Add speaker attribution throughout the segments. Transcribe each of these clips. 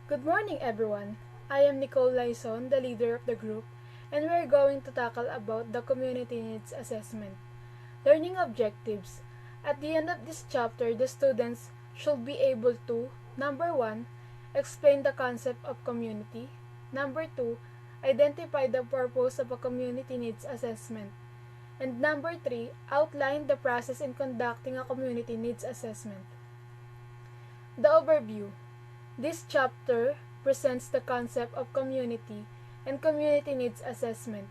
Speaker 1: Good morning, everyone. I am Nicole, Layson, the leader of the group, and we are going to tackle about the community needs assessment. Learning objectives. At the end of this chapter, the students should be able to number 1, explain the concept of community. Number 2, identify the purpose of a community needs assessment. And number 3, outline the process in conducting a community needs assessment. The overview. This chapter presents the concept of community and community needs assessment.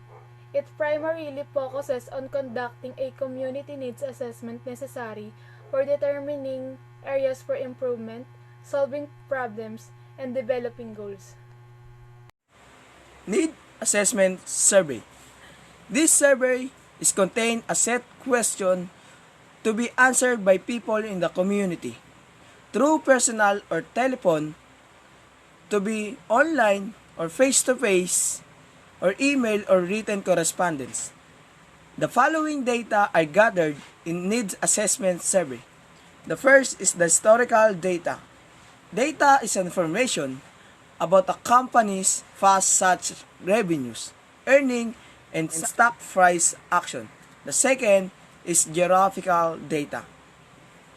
Speaker 1: It primarily focuses on conducting a community needs assessment necessary for determining areas for improvement, solving problems, and developing goals.
Speaker 2: Need Assessment Survey. This survey is contain a set question to be answered by people in the community through personal or telephone, to be online or face-to-face, or email or written correspondence. The following data are gathered in Needs Assessment Survey. The first is the historical data. Data is information about a company's past such revenues, earning, and stock price action. The second is geographical data.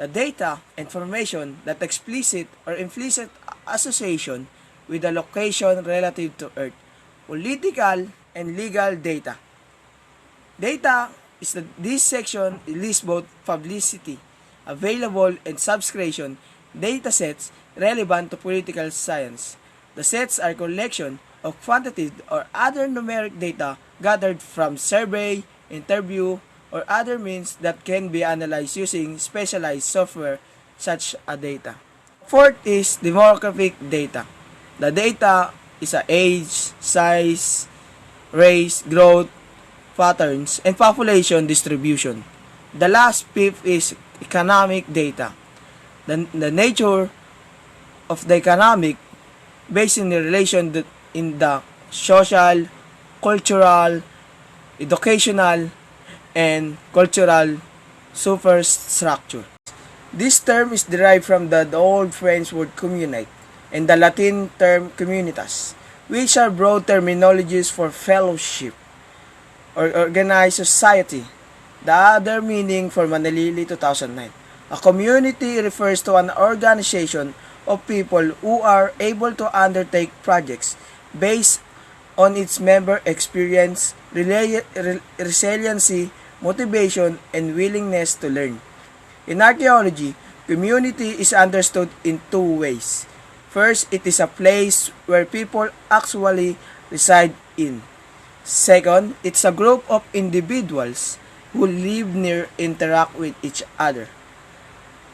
Speaker 2: The data information that explicit or implicit association with the location relative to Earth. Political and legal data. Data is this section lists both publicity available and subscription data sets relevant to political science. The sets are collection of quantitative or other numeric data gathered from survey, interview, or other means that can be analyzed using specialized software such as data. Fourth is demographic data. The data is age, size, race, growth, patterns, and population distribution. The last fifth is economic data. The nature of the economic based in the relation in the social, cultural, educational, and cultural superstructure. This term is derived from the old French word communite and the Latin term communitas, which are broad terminologies for fellowship or organized society. The other meaning for Manalili 2009. A community refers to an organization of people who are able to undertake projects based on its member experience, resiliency, motivation, and willingness to learn. In archaeology, community is understood in two ways. First, it is a place where people actually reside in. Second, it's a group of individuals who live near, interact with each other.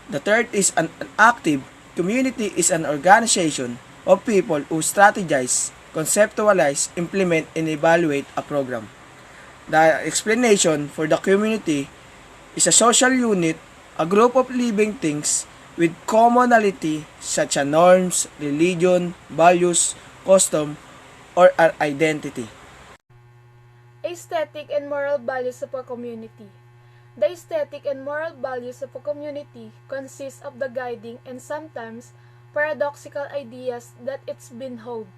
Speaker 2: The third is an active community is an organization of people who strategize, conceptualize, implement, and evaluate a program. The explanation for the community is a social unit, a group of living things with commonality such as norms, religion, values, custom, or our identity.
Speaker 1: Aesthetic and moral values of a community. The aesthetic and moral values of a community consist of the guiding and sometimes paradoxical ideas that it's been hold.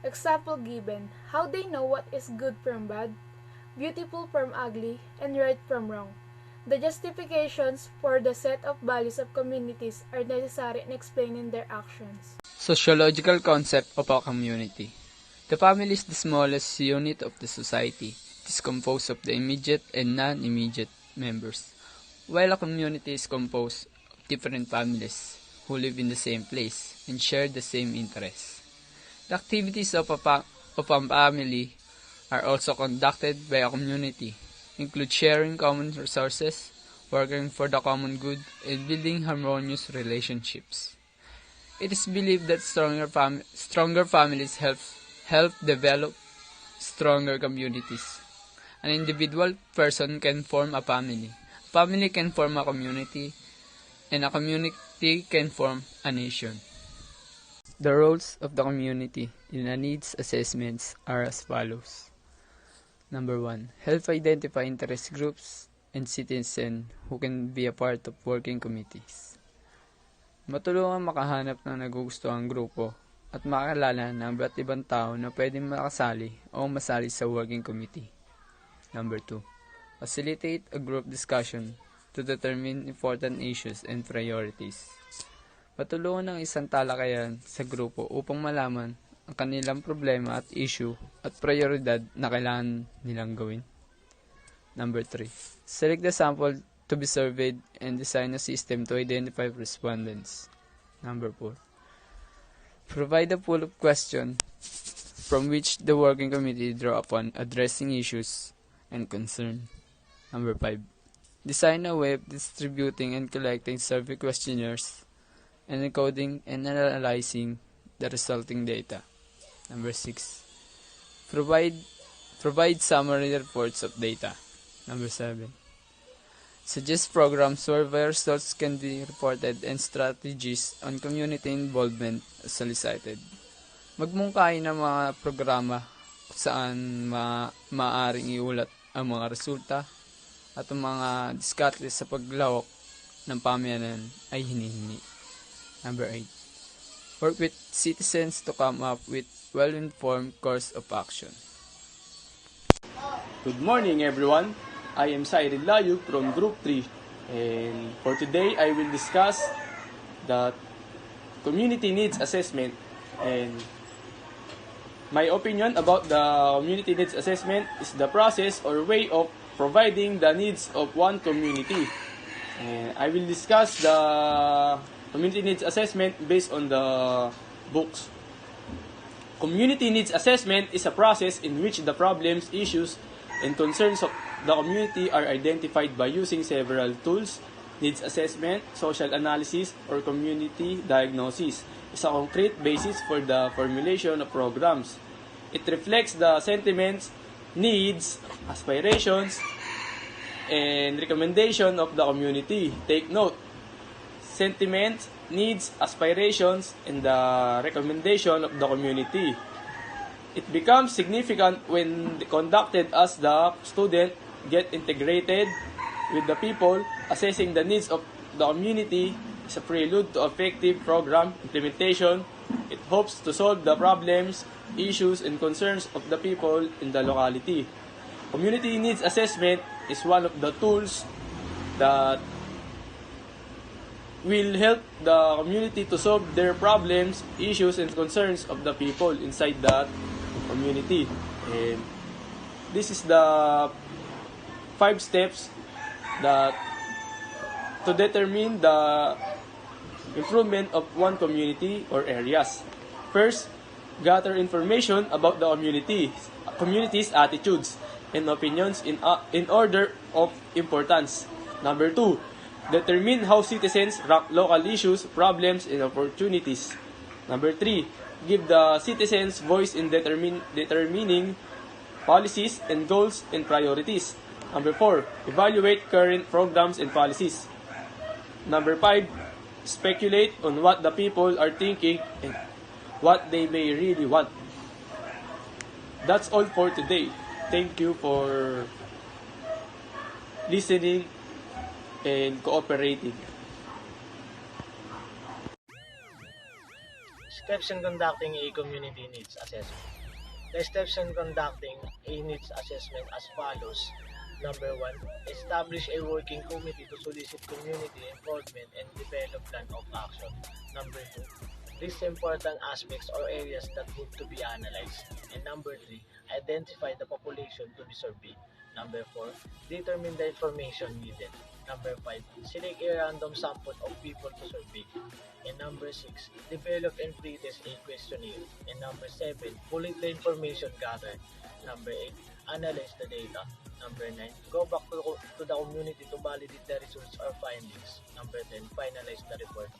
Speaker 1: Example given, how they know what is good from bad, beautiful from ugly, and right from wrong. The justifications for the set of values of communities are necessary in explaining their actions.
Speaker 3: Sociological concept of a community. The family is the smallest unit of the society. It is composed of the immediate and non-immediate members, while a community is composed of different families who live in the same place and share the same interests. The activities of a family are also conducted by a community, include sharing common resources, working for the common good, and building harmonious relationships. It is believed that stronger families help develop stronger communities. An individual person can form a family. A family can form a community, and a community can form a nation. The roles of the community in a needs assessments are as follows. Number 1. Help identify interest groups and citizens who can be a part of working committees. Matulungan makahanap ng nagugustuhang grupo at makakilala ng iba't ibang tao na pwedeng makasali o masali sa working committee. Number 2. Facilitate a group discussion to determine important issues and priorities. Patulungan ng isang talakayan sa grupo upang malaman ang kanilang problema at issue at prioridad na kailangan nilang gawin. Number 3. Select the sample to be surveyed and design a system to identify respondents. Number 4. Provide a pool of questions from which the working committee draw upon addressing issues and concern. Number 5. Design a way of distributing and collecting survey questionnaires and encoding and analyzing the resulting data. Number 6. Provide summary reports of data. Number 7. Suggest programs where results can be reported and strategies on community involvement as solicited. Magmungkahi ng mga programa kung saan maaaring iulat ang mga resulta at ang mga diskarte sa paglawak ng pamayanan ay hinihingi. Number 8. Work with citizens to come up with well-informed course of action.
Speaker 2: Good morning, everyone. I am Cyryll Layug from Group 3, and for today I will discuss the community needs assessment. And my opinion about the community needs assessment is the process or way of providing the needs of one community. And I will discuss the community needs assessment based on the books. Community needs assessment is a process in which the problems, issues, and concerns of the community are identified by using several tools. Needs assessment, social analysis, or community diagnosis is a concrete basis for the formulation of programs. It reflects the sentiments, needs, aspirations, and recommendation of the community. Take note, sentiments, needs, aspirations, and the recommendation of the community. It becomes significant when conducted as the student get integrated with the people. Assessing the needs of the community is a prelude to effective program implementation. It hopes to solve the problems, issues, and concerns of the people in the locality. Community needs assessment is one of the tools that will help the community to solve their problems, issues, and concerns of the people inside that community. And this is the 5 steps that to determine the improvement of one community or areas. First, gather information about the community's attitudes and opinions in order of importance. Number 2, determine how citizens rank local issues, problems, and opportunities. Number 3, give the citizens voice in determining policies and goals and priorities. Number 4, evaluate current programs and policies. Number 5, speculate on what the people are thinking and what they may really want. That's all for today. Thank you for listening and cooperating.
Speaker 4: Steps in conducting a community needs assessment. The steps in conducting a needs assessment as follows. Number 1, establish a working committee to solicit community involvement and develop plan of action. Number 2, list important aspects or areas that need to be analyzed. And number 3, identify the population to be surveyed. Number 4, determine the information needed. Number 5, select a random sample of people to survey. And number 6, develop and pre-test a questionnaire. And number 7, collect the information gathered. Number 8, analyze the data. Number 9, go back to the community to validate the results or findings. Number 10, finalize the report.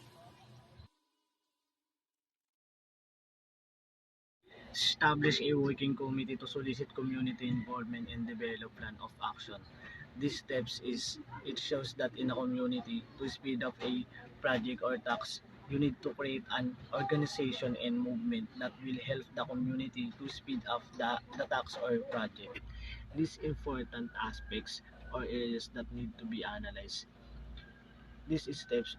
Speaker 4: Establish a working committee to solicit community involvement and develop plan of action. These steps it shows that in a community, to speed up a project or task, you need to create an organization and movement that will help the community to speed up the task or project. These important aspects or areas that need to be analyzed. These steps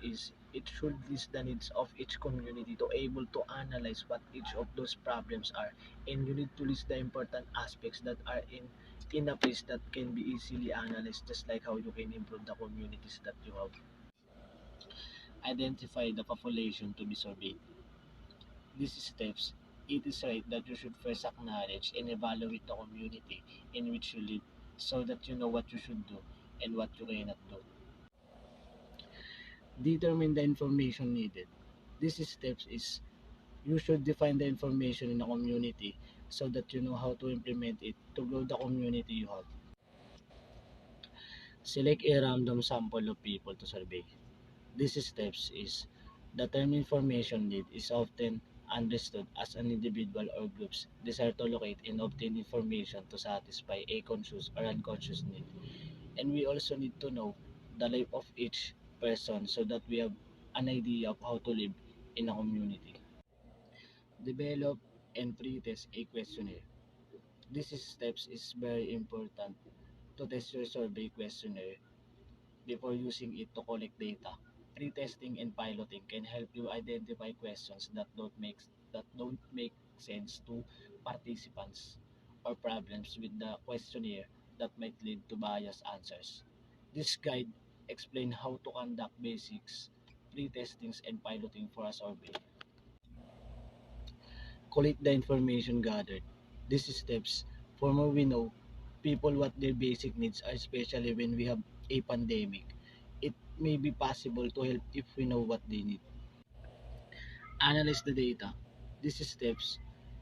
Speaker 4: It should list the needs of each community to able to analyze what each of those problems are, and you need to list the important aspects that are in a place that can be easily analyzed, just like how you can improve the communities that you have. Identify the population to be surveyed. These steps, it is right that you should first acknowledge and evaluate the community in which you live, so that you know what you should do and what you cannot do. Determine the information needed. These steps is you should define the information in a community so that you know how to implement it to grow the community you have. Select a random sample of people to survey. These steps is the term information need is often understood as an individual or group's desire to locate and obtain information to satisfy a conscious or unconscious need. And we also need to know the life of each person so that we have an idea of how to live in a community. Develop and pre-test a questionnaire. This steps is very important to test your survey questionnaire before using it to collect data. Pre-testing and piloting can help you identify questions that don't make sense to participants or problems with the questionnaire that might lead to biased answers. This guide explains how to conduct basics, pre-testings and piloting for a survey. Collect the information gathered. These steps, for more we know people what their basic needs are, especially when we have a pandemic. It may be possible to help if we know what they need. Analyze the data. These steps,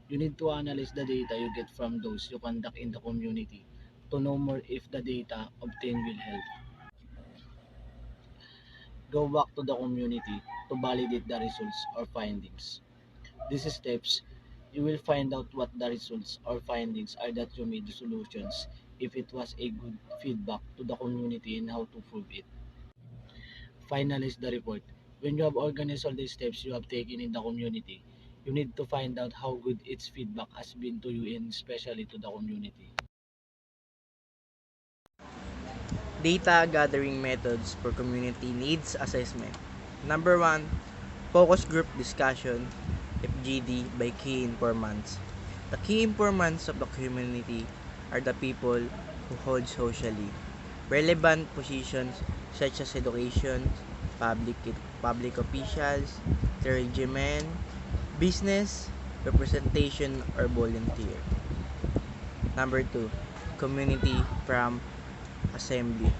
Speaker 4: you need to analyze the data you get from those you conduct in the community to know more if the data obtained will help. Go back to the community to validate the results or findings. These steps, you will find out what the results or findings are that you made the solutions, if it was a good feedback to the community and how to prove it. Finalize the report. When you have organized all the steps you have taken in the community, you need to find out how good its feedback has been to you and especially to the community.
Speaker 5: Data gathering methods for community needs assessment. Number 1, focus group discussion, FGD by key informants. The key informants of the community are the people who hold socially relevant positions such as education, public public officials, clergymen, business, representation, or volunteer. Number 2, community from assembly.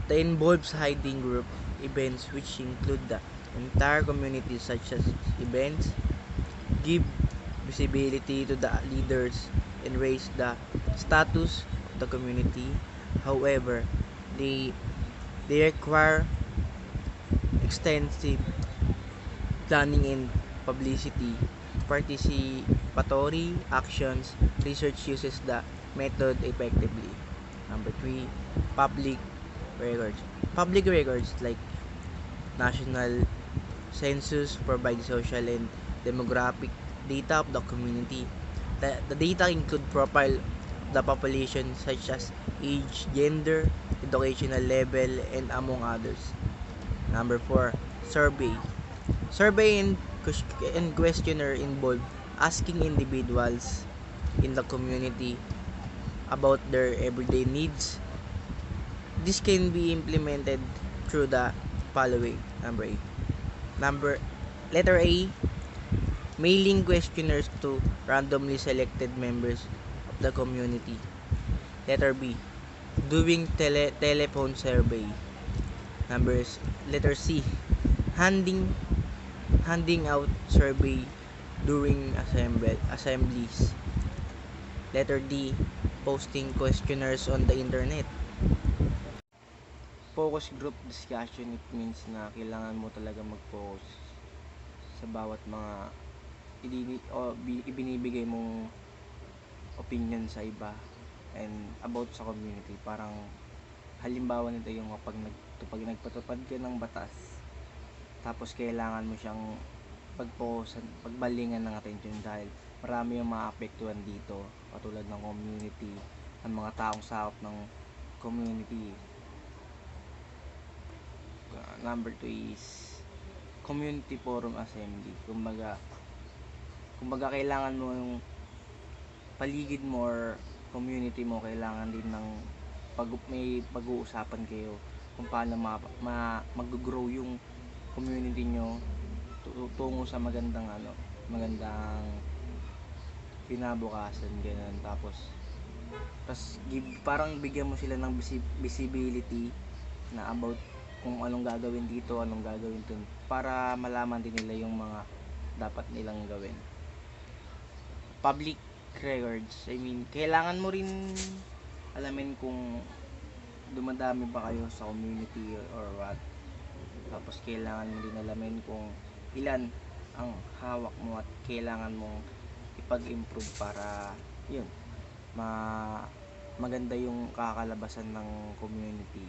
Speaker 5: The involves hiding group events which include the entire community such as events, give visibility to the leaders and raise the status of the community. However, they they require extensive planning and publicity. Participatory actions, research uses the method effectively. Number 3, public records. Public records like national census provide social and demographic data of the community. The data include profile of the population such as age, gender, educational level, and among others. Number 4, survey. Survey and questionnaire involve asking individuals in the community about their everyday needs. This can be implemented through the following. Number letter A, mailing questionnaires to randomly selected members of the community. Letter B, doing telephone survey. Letter C, handing handing out survey during assemblies. Letter D, posting questionnaires on the internet. Focus group discussion, it means na kailangan mo talaga mag-focus sa bawat mga ibinibigay mong opinion sa iba and about sa community. Parang halimbawa nito yung pag nagpatupad ka ng batas, tapos kailangan mo siyang pagbalingan ng atensyon dahil marami yung maapektuhan dito, katulad ng community, ng mga taong sakop ng community. Number 2 is community forum assembly. Kumbaga kailangan mo yung paligid mo or community mo, kailangan din ng may pag-uusapan kayo kung paano mag-grow yung community nyo tungo sa magandang kinabukasan, ganun. Tapos parang bigyan mo sila ng visibility na about kung anong gagawin dito, anong gagawin dun, para malaman din nila yung mga dapat nilang gawin. Public records, kailangan mo rin alamin kung dumadami ba kayo sa community or what. Tapos kailangan mo din alamin kung ilan ang hawak mo at kailangan mong ipag-improve para yun, maganda yung kakalabasan ng community.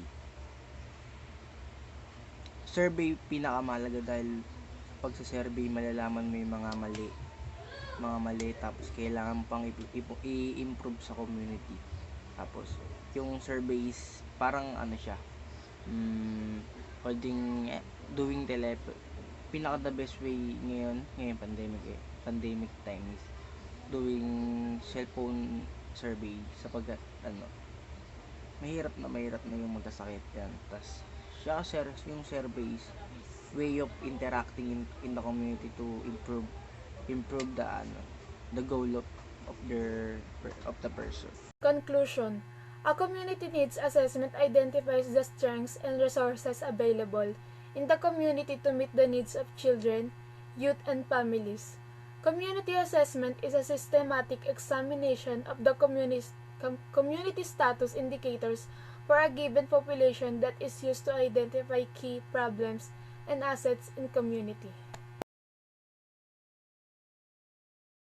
Speaker 5: Survey pinakamahalaga dahil pag sa survey malalaman mo yung mga mali, tapos kailangan pang i-improve sa community. Tapos yung surveys parang siya, holding doing pinaka the best way ngayon pandemic times, doing cellphone survey, sapagkat mahirap na yung magkasakit yan. Tas yung surveys way of interacting in the community to improve the goal of the person.
Speaker 1: Conclusion. A community needs assessment identifies the strengths and resources available in the community to meet the needs of children, youth, and families. Community assessment is a systematic examination of the community status indicators for a given population that is used to identify key problems and assets in community.